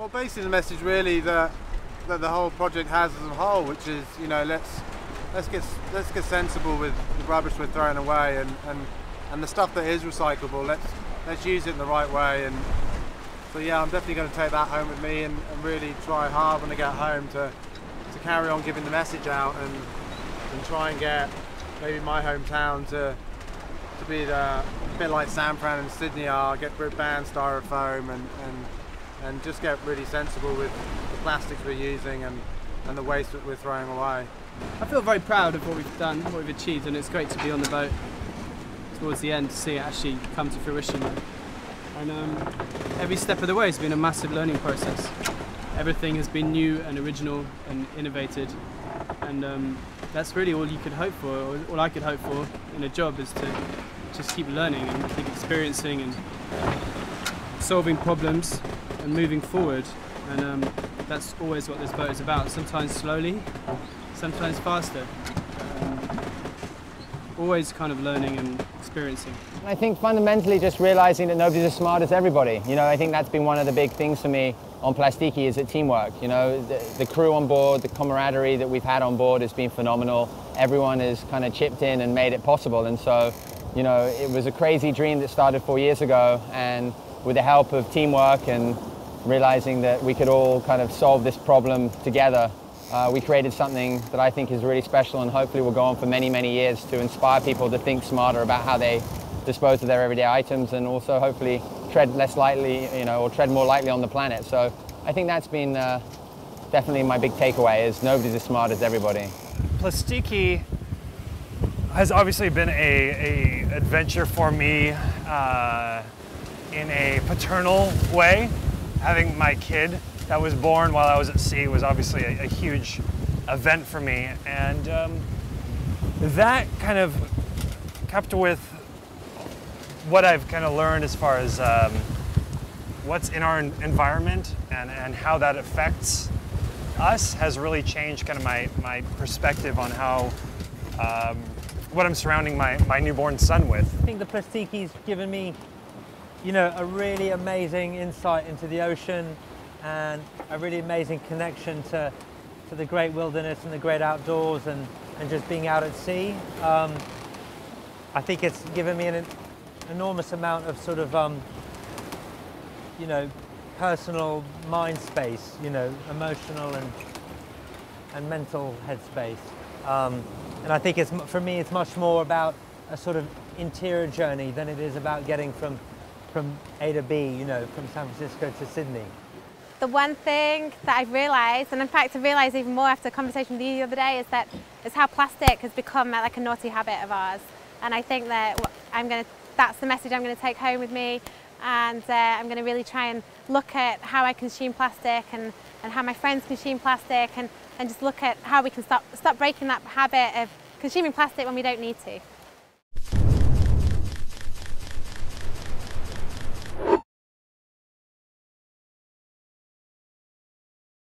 Well, basically the message really that the whole project has as a whole, which is, you know, let's get sensible with the rubbish we're throwing away, and the stuff that is recyclable, let's use it in the right way. And so yeah, I'm definitely going to take that home with me and really try hard when I get home to carry on giving the message out and try and get maybe my hometown to be a bit like San Fran and Sydney are, get banned styrofoam and just get really sensible with the plastics we're using and the waste that we're throwing away. I feel very proud of what we've done, what we've achieved, and it's great to be on the boat towards the end to see it actually come to fruition. And every step of the way has been a massive learning process. Everything has been new and original and innovated, and that's really all you could hope for, or all I could hope for in a job, is to just keep learning and keep experiencing and solving problems and moving forward. And that's always what this boat is about, sometimes slowly, sometimes faster. Always kind of learning and experiencing. I think fundamentally just realizing that nobody's as smart as everybody. You know, I think that's been one of the big things for me on Plastiki, is that teamwork. You know, the crew on board, the camaraderie that we've had on board has been phenomenal. Everyone has kind of chipped in and made it possible. And so, you know, it was a crazy dream that started 4 years ago, and with the help of teamwork and realizing that we could all kind of solve this problem together, we created something that I think is really special, and hopefully will go on for many, many years to inspire people to think smarter about how they dispose of their everyday items, and also hopefully tread less lightly, you know, or tread more lightly on the planet. So I think that's been definitely my big takeaway, is nobody's as smart as everybody. Plastiki has obviously been a adventure for me in a paternal way. Having my kid that was born while I was at sea was obviously a huge event for me, and that kind of coupled with what I've kind of learned as far as what's in our environment and how that affects us has really changed kind of my perspective on how what I'm surrounding my newborn son with. I think the Plastiki's given me, you know, a really amazing insight into the ocean and a really amazing connection to the great wilderness and the great outdoors and just being out at sea. I think it's given me an enormous amount of sort of, you know, personal mind space, you know, emotional and mental headspace. And I think for me, it's much more about a sort of interior journey than it is about getting from A to B, you know, from San Francisco to Sydney. The one thing that I've realised, and in fact I realised even more after a conversation with you the other day, is how plastic has become like a naughty habit of ours. And I think that that's the message I'm going to take home with me, and I'm going to really try and look at how I consume plastic and how my friends consume plastic, and just look at how we can stop breaking that habit of consuming plastic when we don't need to.